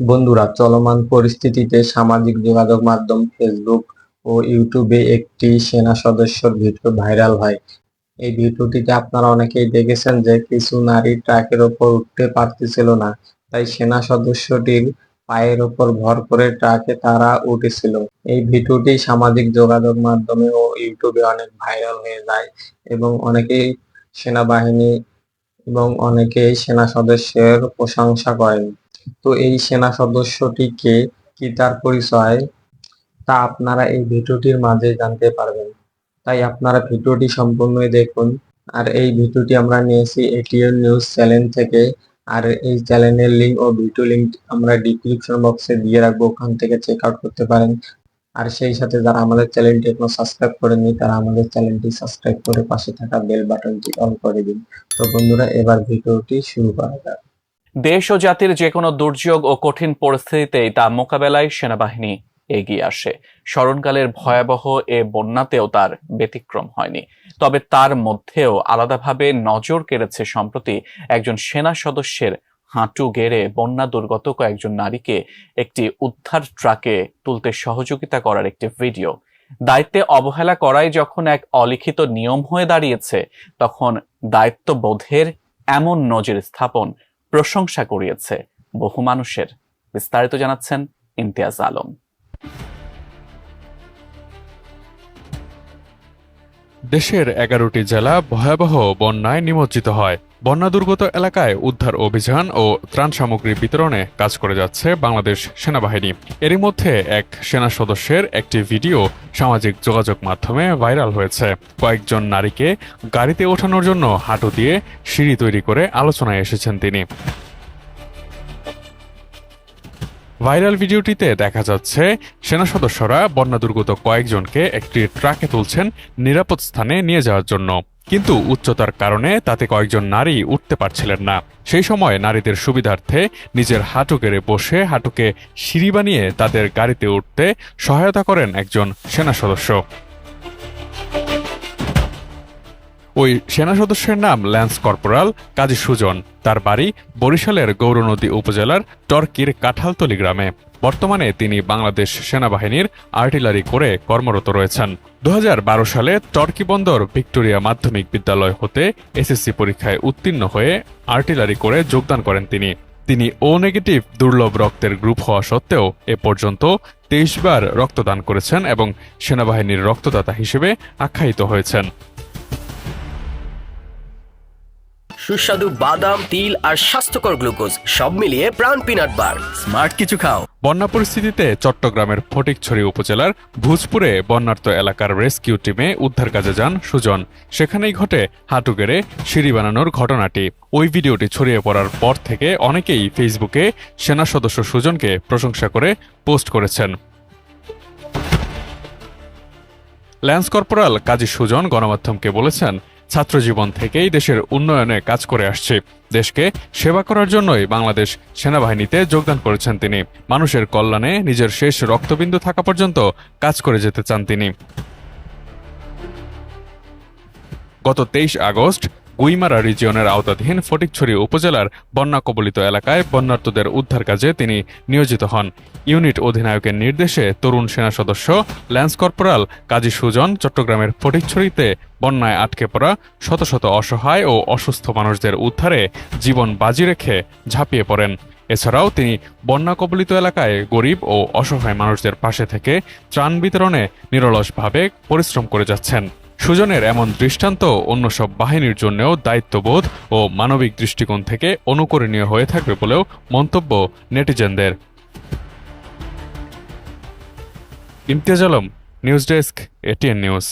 বন্ধুরা, চলমান পরিস্থিতিতে সামাজিক যোগাযোগ মাধ্যম ফেসবুক ও ইউটিউবে একটি সেনা সদস্যর ভিডিও ভাইরাল হয়। এই ভিডিওটিতে আপনারা অনেকেই দেখেছেন যে কিছু নারী ট্রাকের ওপর উঠতে পারতেছিল না, তাই সেনা সদস্যটির পায়ের ওপর ভর করে ট্রাকে তারা উঠেছিল। এই ভিডিওটি সামাজিক যোগাযোগ মাধ্যমে ও ইউটিউবে অনেক ভাইরাল হয়ে যায় এবং অনেকেই সেনাবাহিনী এবং অনেকেই সেনা সদস্যের প্রশংসা করেন। তো এই সেনা সদস্যটি কে, কি তার পরিচয়, তা আপনারা এই ভিডিওটির মাঝে জানতে পারবেন। তাই আপনারা ভিডিওটি সম্পূর্ণই দেখুন। আর এই ভিডিওটি আমরা নিয়েছি এটিএন নিউজ চ্যানেল থেকে। আর এই চ্যানেলের লিঙ্ক ও ভিডিও লিঙ্ক আমরা ডিসক্রিপশন বক্সে দিয়ে রাখবো, ওখান থেকে চেক আউট করতে পারেন। আর সেই সাথে যারা আমাদের চ্যানেলটি এখনো সাবস্ক্রাইব করেননি তারা আমাদের চ্যানেলটি সাবস্ক্রাইব করে পাশে থাকা বেল বাটনটি অন করে দিন। তো বন্ধুরা, এবার ভিডিওটি শুরু করা যাক। দেশ ও জাতির যে কোনো দুর্যোগ ও কঠিন পরিস্থিতিতেই তা মোকাবেলায় সেনাবাহিনী এগিয়ে আসে। স্মরণকালের ভয়াবহ এ বন্যাতেও তার ব্যতিক্রম হয়নি। তবে তার মধ্যেও আলাদাভাবে নজর কেড়েছে সম্প্রতি একজন সেনা সদস্যের হাঁটু গেড়ে বন্যা দুর্গত কয়েকজন নারীকে একটি উদ্ধার ট্রাকে তুলতে সহযোগিতা করার একটি ভিডিও। দায়িত্বে অবহেলা করাই যখন এক অলিখিত নিয়ম হয়ে দাঁড়িয়েছে, তখন দায়িত্ববোধের এমন নজির স্থাপন প্রশংসা কুড়িয়েছে বহু মানুষের। বিস্তারিত জানাচ্ছেন ইমতিয়াজ আলম। দেশের 11টি জেলা ভয়াবহ বন্যায় নিমজ্জিত হয়। বন্যা দুর্গত এলাকায় উদ্ধার অভিযান ও ত্রাণ সামগ্রী বিতরণে কাজ করে যাচ্ছে বাংলাদেশ সেনাবাহিনী। এরই মধ্যে এক সেনা সদস্যের একটি ভিডিও সামাজিক যোগাযোগ মাধ্যমে ভাইরাল হয়েছে। কয়েকজন নারীকে গাড়িতে ওঠানোর জন্য হাঁটু দিয়ে সিঁড়ি তৈরি করে আলোচনায় এসেছেন তিনি। ভাইরাল ভিডিওটিতে দেখা যাচ্ছে সেনা সদস্যরা বন্যা দুর্গত কয়েকজনকে একটি ট্রাকে তুলছেন নিরাপদ স্থানে নিয়ে যাওয়ার জন্য, কিন্তু উচ্চতার কারণে তাতে কয়েকজন নারী উঠতে পারছিলেন না। সেই সময় নারীদের সুবিধার্থে নিজের হাঁটু গেড়ে বসে হাঁটুকে সিঁড়ি বানিয়ে তাদের গাড়িতে উঠতে সহায়তা করেন একজন সেনা সদস্য। ওই সেনা সদস্যের নাম ল্যান্স কর্পোরাল কাজী সুজন। তার বাড়ি বরিশালের গৌরনদী উপজেলার টর্কির কাঁঠালতলী গ্রামে। বর্তমানে তিনি বাংলাদেশ সেনাবাহিনীর আর্টিলারি করে কর্মরত রয়েছেন। 2012 সালে টর্কি বন্দর ভিক্টোরিয়া মাধ্যমিক বিদ্যালয় হতে এসএসসি পরীক্ষায় উত্তীর্ণ হয়ে আর্টিলারি করে যোগদান করেন তিনি ও নেগেটিভ দুর্লভ রক্তের গ্রুপ হওয়া সত্ত্বেও এ পর্যন্ত 23 বার রক্তদান করেছেন এবং সেনাবাহিনীর রক্তদাতা হিসেবে আখ্যায়িত হয়েছেন। সুস্বাদু বাদাম, তিল আর স্বাস্থ্যকর গ্লুকোজ সব মিলিয়ে প্রাণ পিনাট বার। স্মার্ট কিছু খাও। বন্যা পরিস্থিতিতে চট্টগ্রামের ফটিকছড়ি উপজেলার ভুজপুরে বন্যার্ত এলাকার রেস্কিউ টিমে উদ্ধার কাজে যান সুজন। সেখানেই ঘটে হাঁটু গেড়ে সিঁড়ি বানানোর ঘটনাটি। ওই ভিডিওটি ছড়িয়ে পড়ার পর থেকে অনেকেই ফেসবুকে সেনা সদস্য সুজনকে প্রশংসা করে পোস্ট করেছেন। ল্যান্স কর্পোরাল কাজী সুজন গণমাধ্যমকে বলেছেন, ছাত্রজীবন থেকেই দেশের উন্নয়নে কাজ করে আসছে। দেশকে সেবা করার জন্যই বাংলাদেশ সেনাবাহিনীতে যোগদান করেছেন তিনি। মানুষের কল্যাণে নিজের শেষ রক্তবিন্দু থাকা পর্যন্ত কাজ করে যেতে চান তিনি। গত 23 আগস্ট গুইমারা রিজিয়নের আওতাধীন ফটিকছড়ি উপজেলার বন্যা কবলিত এলাকায় বন্যার্তদের উদ্ধার কাজে তিনি নিয়োজিত হন। ইউনিট অধিনায়কের নির্দেশে তরুণ সেনা সদস্য ল্যান্স কর্পোরাল কাজী সুজন চট্টগ্রামের ফটিকছড়িতে বন্যায় আটকে পড়া শত শত অসহায় ও অসুস্থ মানুষদের উদ্ধারে জীবন বাজি রেখে ঝাঁপিয়ে পড়েন। এছাড়াও তিনি বন্যা কবলিত এলাকায় গরিব ও অসহায় মানুষদের পাশে থেকে ত্রাণ বিতরণে নিরলসভাবে পরিশ্রম করে যাচ্ছেন। সুজনের এমন দৃষ্টান্ত অন্য সব বাহিনীর জন্যও দায়িত্ববোধ ও মানবিক দৃষ্টিকোণ থেকে অনুকরণীয় হয়ে থাকবে বলেও মন্তব্য নেটিজেনদের। Imtiaz Alam, news desk, ATN news.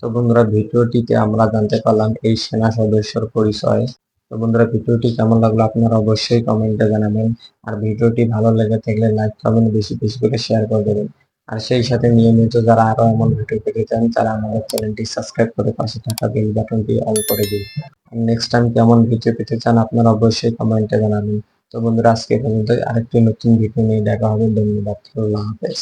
তো বন্ধুরা, ভিডিওটিতে আমরা জানতে পারলাম এই সেনা সদস্যর পরিচয়। তো বন্ধুরা, ভিডিওটি কেমন লাগলো আপনারা অবশ্যই কমেন্টে জানাবেন। আর ভিডিওটি ভালো লেগে থাকলে লাইক কমেন্ট বেশি বেশি করে শেয়ার করে দেবেন। আর সেই সাথে নিয়মিত যারা আরো এমন ভিডিও পেতে চান তারা আমাদের চ্যানেলটি সাবস্ক্রাইব করে পাশে থাকা বেল বাটনটি অন করে দিন। আর নেক্সট টাইম কেমন ভিডিও পেতে চান আপনারা অবশ্যই কমেন্টে জানাবেন। তো বন্ধুরা, আজকে পর্যন্ত আরেকটি নতুন ভিডিও নিয়ে দেখা হবে। ধন্যবাদ। আল্লাহ হাফেজ।